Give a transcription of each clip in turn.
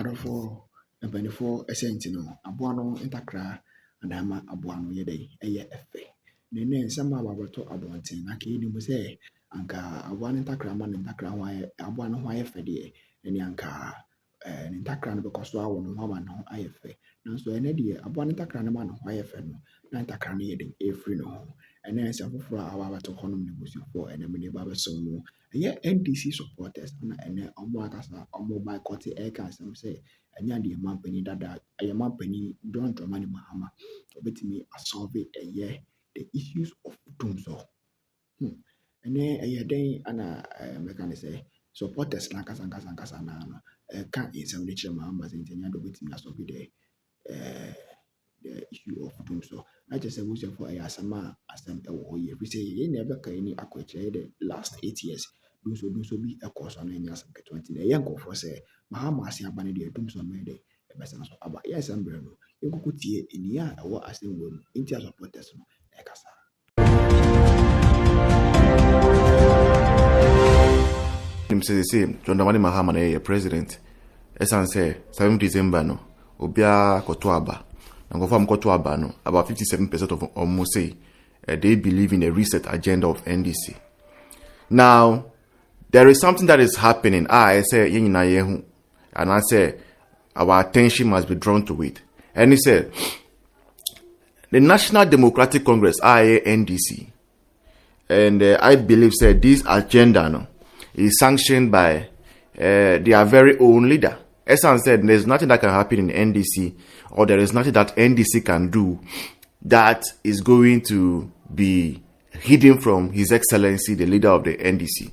adofo mpanifo essence no aboa no ntakra adama aboa no yɛdɛ ɛyɛ ɛfɛ nene nsɛm a babato abɔnten na ke ni mu sɛ anka aboa no ntakra ma ne ntakra ho ayɛ aboa no ho ayɛ fɛ deɛ ɛne anka ne ntakra no bɛkɔso awo no ho ama no ayɛ fɛ nanso ɛne deɛ aboa no ntakra no ma no ho ayɛ fɛ no na ntakra no yɛdɛ ɛfiri no ho ɛne nsɛm foforɔ a ababato hɔ nom ne busufoɔ ɛne me ne babɛsom mu ɛyɛ NDC supporters na ɛne ɔmo akasa ɔmo boycott ɛka asɛm sɛ ɛnya deɛ mampani dada ɛyɛ mampani John Dramani Mahama obetumi asolve ɛyɛ the issues of Dumso ɛne ɛyɛ den ana mɛka ne sɛ supporters na kasa na no ka nsɛm de kyerɛ Mahama sɛ ntɛnya do obetumi asolve the issue of Dumso na kyerɛ sɛ busuafo ɛyɛ asɛm ɛwɔ hɔ yɛ fi sɛ yɛn na ɛbɛka yɛn ni akɔkyerɛ the last 8 years Dumso bi ɛkɔ so na ɛnyɛ asɛm ketewa nti na ɛyɛ nkɔfoɔ sɛ Mahama ase aba ne deɛ Dumso no yɛ ɛbɛsɛ no so aba yɛ asɛm brɛ no yɛnkɔkɔ tie enia a ɛwɔ asɛm wɔ mu nti a supporters no ɛkasa him say John Dramani Mahama na yɛ president ɛsan sɛ 7 December no obia kɔto aba na nkɔfoɔ kɔto aba no about 57% of almost say they believe in a reset agenda of NDC. Now there is something that is happening. I say and I say our attention must be drawn to it. And he said the National Democratic Congress, NDC, and I believe said this agenda no, is sanctioned by their very own leader. Esan said there's nothing that can happen in NDC, or there is nothing that NDC can do that is going to be hidden from His Excellency, the leader of the NDC.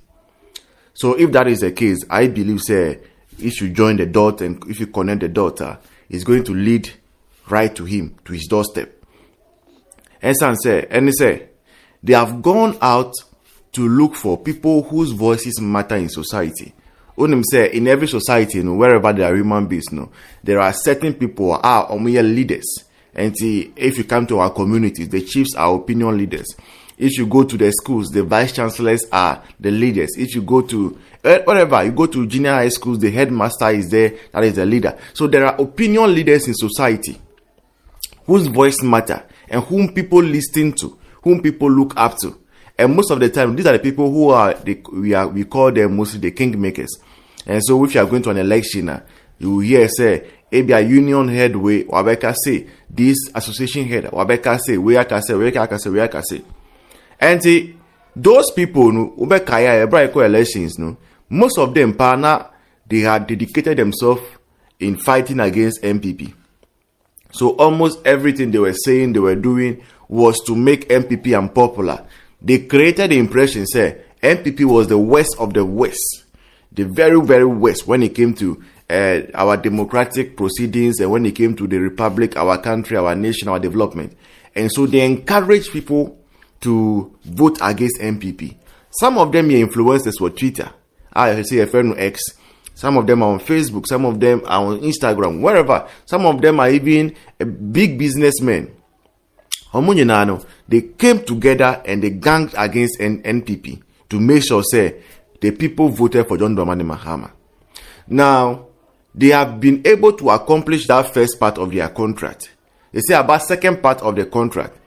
So if that is the case, I believe say if you join the dot and if you connect the dot, it's going to lead right to him, to his doorstep. And he say they have gone out to look for people whose voices matter in society. Onim say in every society, wherever there are human beings, there are certain people are leaders. And if you come to our communities, the chiefs are opinion leaders. If you go to the schools, the vice chancellors are the leaders. If you go to whatever, you go to junior high schools, the headmaster is there, that is the leader. So there are opinion leaders in society whose voice matter and whom people listen to, whom people look up to. And most of the time, these are the people who we call them mostly the kingmakers. And so if you are going to an election, you hear say, maybe a union head way, Wabeka say, this association head, Wabeka say, where can say. And those people, elections, most of them, they had dedicated themselves in fighting against NPP. So almost everything they were saying, they were doing was to make NPP unpopular. They created the impression, say, NPP was the worst of the worst, the very, very worst when it came to our democratic proceedings and when it came to the republic, our country, our nation, our development. And so they encouraged people to vote against NPP. Some of them are influencers for Twitter. I say a friend X. Some of them are on Facebook. Some of them are on Instagram. Wherever. Some of them are even big businessmen. They came together and they ganged against NPP to make sure say the people voted for John Dramani Mahama. Now they have been able to accomplish that first part of their contract. They say about second part of the contract.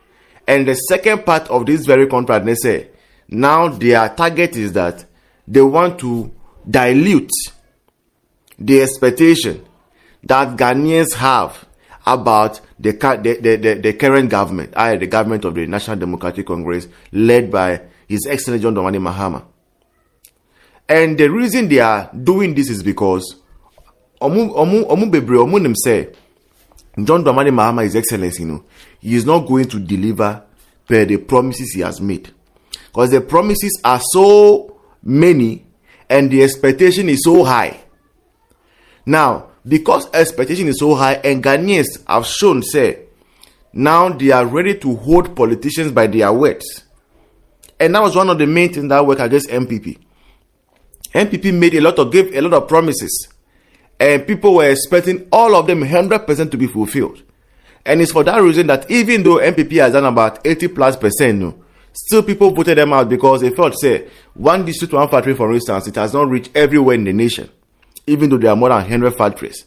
And the second part of this very contract, they say, now their target is that they want to dilute the expectation that Ghanaians have about the current government, the government of the National Democratic Congress, led by His Excellency John Dramani Mahama. And the reason they are doing this is because Omu say John Dramani Mahama, His Excellency, he is not going to deliver per the promises he has made. Because the promises are so many and the expectation is so high. Now, because expectation is so high and Ghanaians have shown, say, now they are ready to hold politicians by their words. And that was one of the main things that work against NPP. NPP gave a lot of promises. And people were expecting all of them 100% to be fulfilled. And it's for that reason that even though NPP has done about 80+%, still people voted them out because they felt, say, one district, one factory, for instance, it has not reached everywhere in the nation, even though there are more than 100 factories.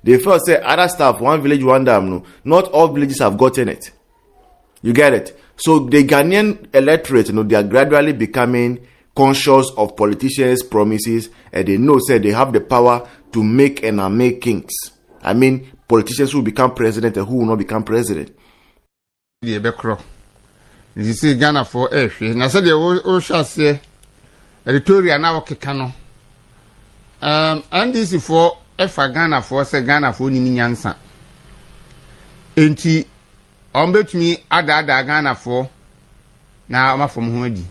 They felt say other stuff, one village, one dam. No, not all villages have gotten it. You get it? So the Ghanaian electorate, they are gradually becoming conscious of politicians' promises, and they know say they have the power to make and unmake kings. I mean, politicians who become president and who will not become president. The Becro. You see Ghana for and I said the shall say editorial now Kikano. NDC for Ghana for say Ghana for Nyansa. Enti bet me ada Ghana for na ama from Humadi.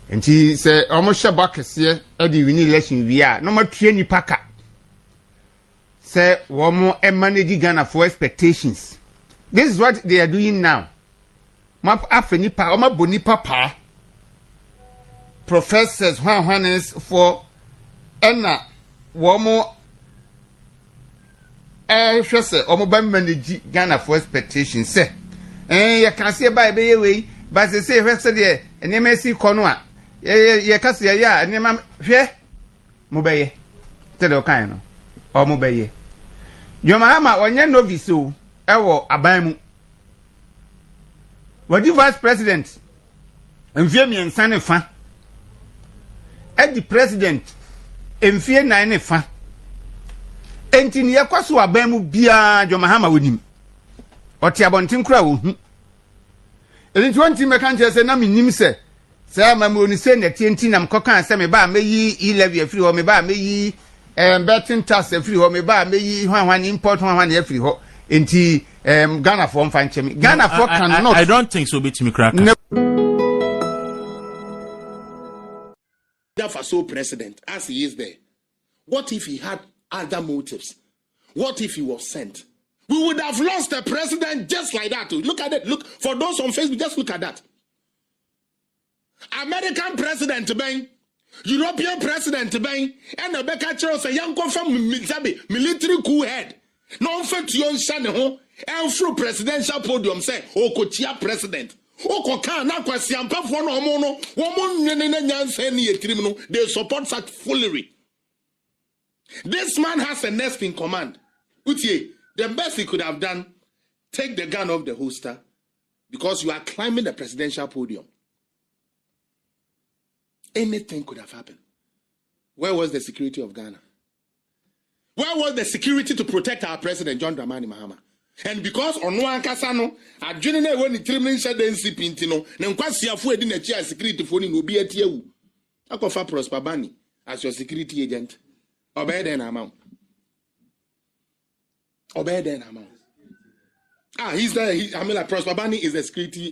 Enti say almost shabak here Eddie win election we are no more train paka. Say one more manage Ghana for expectations. This is what they are doing now. Map afenipa oma bonipa pa professors Juanes for ena womo hwese omo ba manage Ghana for expectation say you can see by be we but say hwese de enema si kono a ye kase ya enema hwe mo beye tell o kan no o mo beye Mahama onye novice o ewo aban mu wadi vice president mfie miensa ne fa edi president mfie nan ne fa enti ne yakwaso aban mu bia Mahama wonim oti abontin kura wo hu enti wonti meka nche se na menim se mamu oni se ne tienti na mkoka se me ba meyi 11 afiri ho me ba meyi betting tax afiri ho me ba meyi hwan import hwan afiri ho enti Ghana for mfanchemi Ghana for cannot. I don't think so. Bit me crack. So president as he is there, what if he had other motives? What if he was sent? We would have lost the president just like that. Look at it. Look for those on Facebook. Just look at that. American president bang, European president bang, and the Becca Charles a young from military coup head. No fit yon shane ho and through presidential podium say Okotia president. Okoka na kwasi ampafo no omo no womo nene nyansa ni yetirim no they support such foolery. This man has a next in command. Utie, the best he could have done, take the gun off the holster because you are climbing the presidential podium. Anything could have happened. Where was the security of Ghana? Where was the security to protect our president, John Dramani Mahama? And because on one casano, I generally when the trimming said the NCP intino, then quasi a food in a chair security phone will be at you. I offer Prosper Bani as your security agent. Obey then amount. Obey then amount. He's the I mean like Prosper Bani is the security